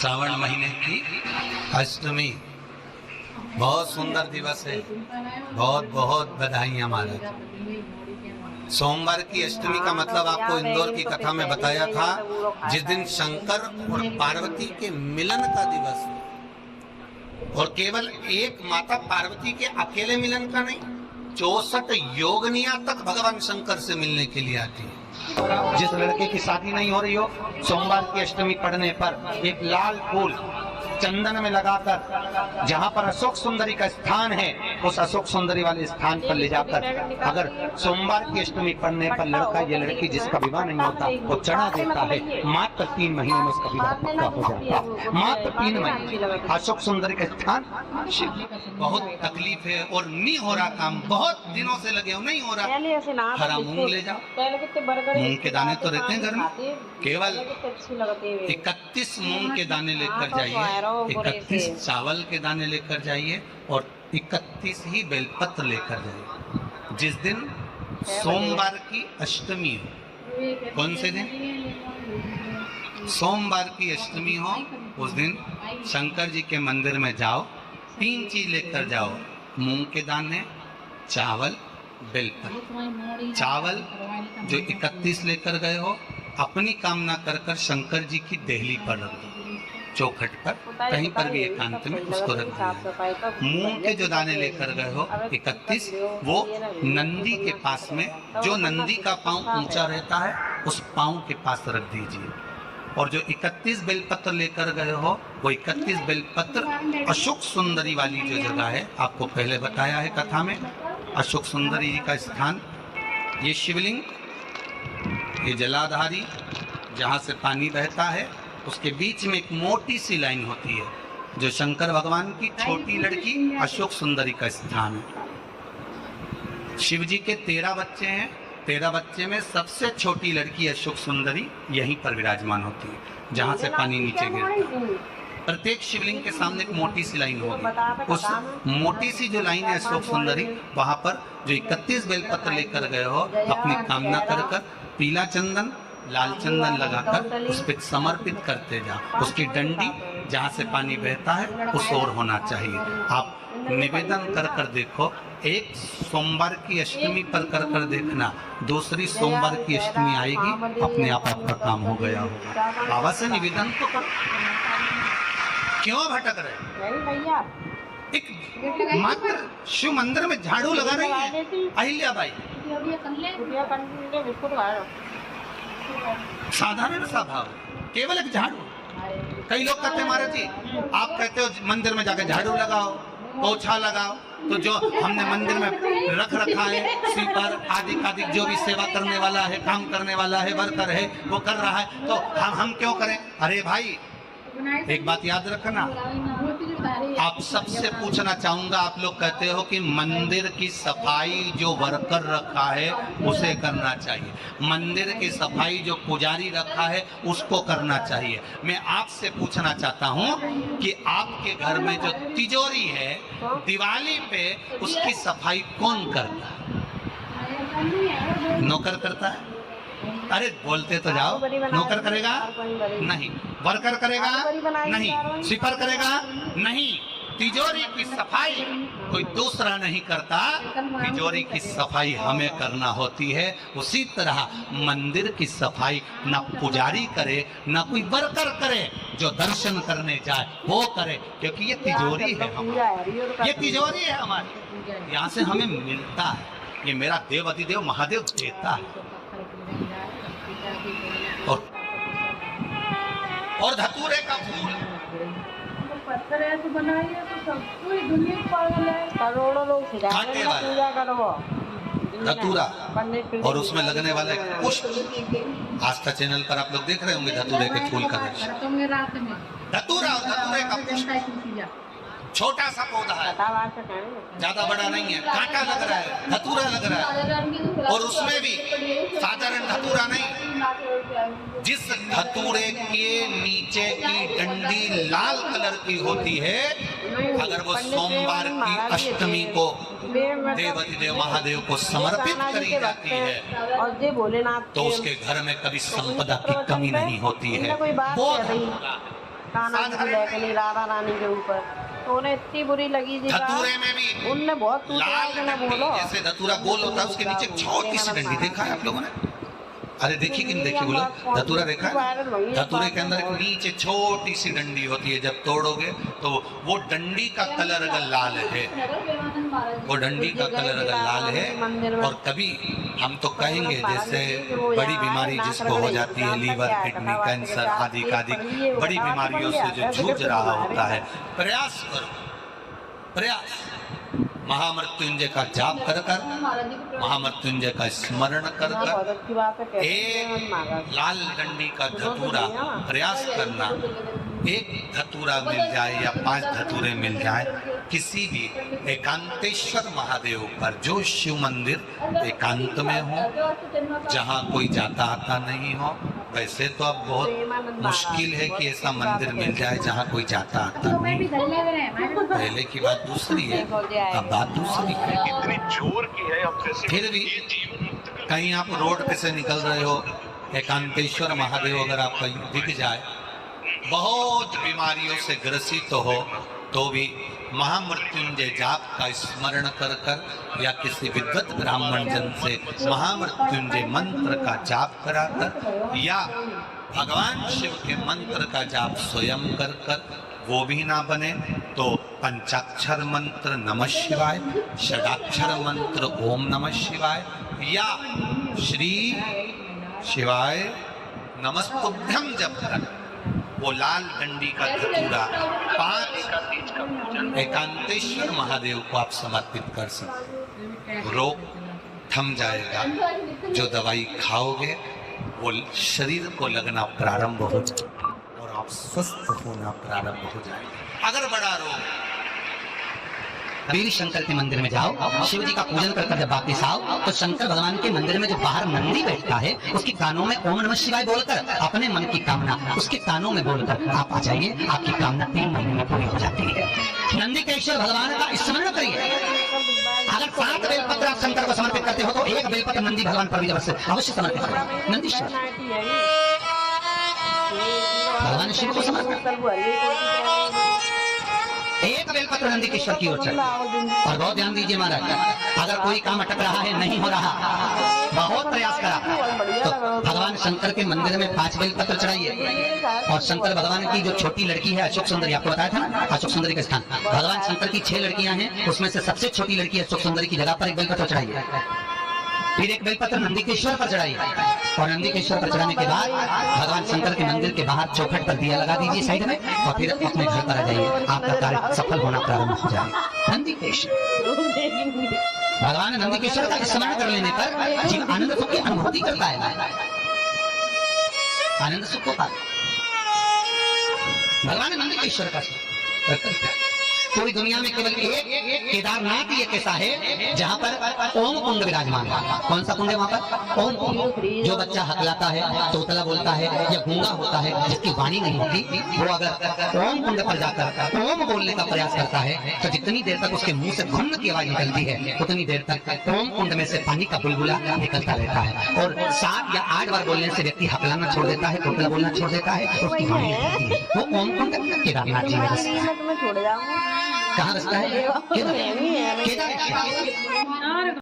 श्रावण महीने की अष्टमी बहुत सुंदर दिवस है। बहुत बहुत बधाइयाँ महाराज। सोमवार की अष्टमी का मतलब आपको इंदौर की कथा में बताया था, जिस दिन शंकर और पार्वती के मिलन का दिवस है। और केवल एक माता पार्वती के अकेले मिलन का नहीं, 64 योगनियां तक भगवान शंकर से मिलने के लिए आती है। जिस लड़के की शादी नहीं हो रही हो, सोमवार की अष्टमी पढ़ने पर एक लाल फूल चंदन में लगाकर, जहाँ पर अशोक सुंदरी का स्थान है, उस अशोक सुंदरी वाले स्थान पर ले जाकर अगर सोमवार की अष्टमी पढ़ने पर लड़का या लड़की जिसका विवाह नहीं होता वो चढ़ा देता है, मात्र 3 महीने में उसका विवाह पक्का हो जाता है। मात्र 3 महीने। अशोक सुंदरी का स्थान। बहुत तकलीफ है और नहीं हो रहा काम, बहुत दिनों से लगे हो, नहीं हो रहा। हरा मूंग ले जाओ, मूंग के दाने तो रहते हैं घर में, केवल 31 मूंग के दाने लेकर जाइए, 31 चावल के दाने लेकर जाइए और 31 ही बेलपत्र लेकर जाइए। जिस दिन सोमवार की अष्टमी हो, कौन से दिन? सोमवार की अष्टमी हो, उस दिन शंकर जी के मंदिर में जाओ, 3 चीज लेकर जाओ, मूंग के दाने, चावल, बेलपत्र। चावल जो 31 लेकर गए हो, अपनी कामना कर कर शंकर जी की देहली पर रख दो, चौखट पर, कहीं पर भी एकांत में उसको रख दो। मूंग के जो दाने लेकर गए हो 31, वो नंदी के पास में, जो नंदी का पांव ऊंचा रहता है उस पांव के पास रख दीजिए। और जो 31 बेलपत्र लेकर गए हो, वो 31 बेलपत्र अशोक सुंदरी वाली जो जगह है, आपको पहले बताया है कथा में, अशोक सुंदरी जी का स्थान, ये शिवलिंग, ये जलाधारी जहाँ से पानी बहता है, उसके बीच में एक मोटी सी लाइन होती है, जो शंकर भगवान की छोटी लड़की अशोक सुंदरी का स्थान है। शिव जी के 13 बच्चे हैं, 13 बच्चे में सबसे छोटी लड़की अशोक सुंदरी यहीं पर विराजमान होती है, जहाँ से पानी नीचे गिरता है। प्रत्येक शिवलिंग के सामने एक मोटी सी लाइन होगी, उस मोटी सी जो लाइन है अशोक सुंदरी, वहाँ पर जो 31 बेलपत्र लेकर गए हो, अपनी कामना कर कर पीला चंदन, लाल चंदन लगाकर उस पर समर्पित करते जाओ। उसकी डंडी जहाँ से पानी बहता है उस ओर होना चाहिए। आप निवेदन कर कर देखो, एक सोमवार की अष्टमी पर कर कर देखना, दूसरी सोमवार की अष्टमी आएगी, अपने आप आपका काम हो गया होगा। बाबा से निवेदन तो करो, क्यों भटक रहे? एक मात्र शिव मंदिर में झाड़ू लगा रही है अहिल्या बाई, साधारण सा भाव, केवल एक झाड़ू। कई लोग कहते हैं महाराज जी, आप कहते हो मंदिर में जाकर झाड़ू लगाओ, पोछा लगाओ, तो जो हमने मंदिर में रख रखा है स्वीपर आदि जो भी सेवा करने वाला है, काम करने वाला है, वर्कर है, वो कर रहा है, तो हम क्यों करें? अरे भाई, एक बात याद रखना, आप सबसे पूछना चाहूंगा, आप लोग कहते हो कि मंदिर की सफाई जो वर्कर रखा है उसे करना चाहिए, मंदिर की सफाई जो पुजारी रखा है उसको करना चाहिए। मैं आपसे पूछना चाहता हूं कि आपके घर में जो तिजोरी है, दिवाली पे उसकी सफाई कौन करता है? नौकर करता है? अरे बोलते तो जाओ। नौकर करेगा? नहीं। वर्कर करेगा? नहीं। स्वीपर करेगा? नहीं। तिजोरी की सफाई कोई दूसरा नहीं करता, तिजोरी की सफाई हमें करना होती है। उसी तरह मंदिर की सफाई ना पुजारी करे, ना कोई वर्कर करे, जो दर्शन करने जाए वो करे, क्योंकि ये तिजोरी है हमारी, ये तिजोरी है हमारी, यहाँ से हमें मिलता है, ये मेरा देव अधिदेव महादेव देता है। और धतूरे का फूल पत्थर ऐसे बनाई है तो सब पूरी दुनिया पागल है, करोड़ों लोग खाते पूजा करो धतूरा, और उसमें लगने वाला एक पुष्प। आस्था चैनल पर आप लोग देख रहे होंगे धतूरे के फूल का दृश्य। धतूरा और धतूरे का पुष्प, छोटा सा पौधा है, ज्यादा बड़ा नहीं है, कांटा लग रहा है, धतूरा लग रहा है, और उसमें भी साधारण धतूरा नहीं, जिस धतूरे के नीचे की डंडी लाल कलर की होती है, अगर वो सोमवार की अष्टमी को देव महादेव को समर्पित करी जाती है और जे भोलेनाथ तो उसके घर में कभी संपदा की कमी नहीं होती है। वो कान्हा जी लेके नहीं राधा रानी के ऊपर, तो उन्हें इतनी बुरी लगी जी। धतूरे में भी उनने बहुत लाल ना बोलो, डंडी, जैसे धतूरा गोल होता है उसके नीचे छोटी सी डंडी, देखा है आप लोगों ने? अरे देखी कि नहीं देखी बोलो? धतूरा देखा है? धतूरे के अंदर एक नीचे छोटी सी डंडी होती है, जब तोड़ोगे तो वो डंडी का कलर अगर लाल है, वो डंडी का कलर अगर लाल है, और कभी हम तो कहेंगे जैसे बड़ी बीमारी जिसको हो जाती है, लीवर, किडनी, कैंसर आदि बड़ी बीमारियों से जो जूझ रहा होता है, प्रयास करो, प्रयास महामृत्युंजय का जाप कर कर, महामृत्युंजय का स्मरण कर कर, एक लाल डंडी का धतूरा प्रयास करना, एक धतूरा मिल जाए या 5 धतूरे मिल जाए, किसी भी एकांतेश्वर महादेव पर, जो शिव मंदिर एकांत में हो, जहाँ कोई जाता आता नहीं हो। वैसे तो अब बहुत मुश्किल है कि ऐसा मंदिर मिल जाए जहाँ कोई जाता आता नहीं। पहले की बात दूसरी है, अब बात दूसरी है। फिर भी कहीं आप रोड पे से निकल रहे हो, एकांतेश्वर महादेव अगर आपको दिख जाए, बहुत बीमारियों से ग्रसित हो, तो भी महामृत्युंजय जाप का स्मरण कर कर या किसी विद्वत ब्राह्मण जन से महामृत्युंजय मंत्र का जाप कराकर, या भगवान शिव के मंत्र का जाप स्वयं कर कर, वो भी ना बने तो पंचाक्षर मंत्र नमः शिवाय, षडाक्षर मंत्र ओम नमः शिवाय, या श्री शिवाय नमस्तुभ्यं जप कर वो लाल डंडी का धतूरा 5 एकांतेश्वर महादेव को आप समर्पित कर सकते। रोग थम जाएगा, जो दवाई खाओगे वो शरीर को लगना प्रारंभ हो जाएगा और आप स्वस्थ होना प्रारंभ हो जाएगा। अगर बड़ा रोग, कभी शंकर के मंदिर में जाओ, शिव जी का पूजन करके जब वापिस आओ, तो शंकर भगवान के मंदिर में जो बाहर नंदी बैठता है, उसके कानों में ओम नमः शिवाय बोलकर अपने मन की कामना उसके कानों में बोलकर आप आ जाइए, आपकी कामना 3 महीने में पूरी हो जाती है। नंदीकेश्वर भगवान का स्मरण करिए। अगर 7 बेलपत्र आप शंकर को समर्पित करते हो, तो 1 बेलपत्र नंदी भगवान पर भी अवश्य समर्पित करें। नंदीश्वर भगवान शिव को समर्पित, 1 बेलपत्र नंदीकेश्वर की ओर चढ़े। और बहुत ध्यान दीजिए महाराज, अगर कोई काम अटक रहा है, नहीं हो रहा, बहुत प्रयास करा, तो भगवान शंकर के मंदिर में 5 बेलपत्र चढ़ाइए। और शंकर भगवान की जो छोटी लड़की है अशोक सुंदरी, आपको बताया था ना अशोक सुंदरी का स्थान, भगवान शंकर की 6 लड़कियां हैं, उसमें से सबसे छोटी लड़की अशोक सुंदरी की जगह पर 1 बेलपत्र चढ़ाइए। फिर 1 बेलपत्र नंदीकेश्वर पर चढ़ाइए, और नंदीकेश्वर पर चढ़ाने के बाद भगवान शंकर के मंदिर के बाहर चौखट पर दिया लगा दीजिए साइड में, और फिर अपने घर पर आ जाइए, आपका कार्य सफल होना प्रारंभ हो जाएगा। नंदीकेश्वर भगवान नंदीकेश्वर का स्मरण कर लेने पर जीव आनंद सुख की अनुभूति करता है, आनंद सुख होता है। भगवान नंदीकेश्वर का पूरी दुनिया में केवल एक केदारनाथ ही एक ऐसा है जहाँ पर ओम कुंड विराजमान है। कौन सा कुंड है वहाँ पर? ओम कुंड। जो बच्चा हकलाता है, तोतला बोलता है या गूंगा होता है, जिसकी वाणी नहीं होती, वो अगर ओम कुंड पर जाकर ओम बोलने का प्रयास करता है, तो जितनी देर तक उसके मुंह से घुन्न की आवाज निकलती है, उतनी देर तक ओम कुंड में से पानी का बुलबुला निकलता रहता है। और 7 या 8 बार बोलने से व्यक्ति हकलाना छोड़ देता है, तोतला बोलना छोड़ देता है, उसकी वाणी निकलती है। वो ओम कुंड केदारनाथ जी में मैं तुम्हें छोड़ जाऊंगा। कहाँ रखता है? केदार।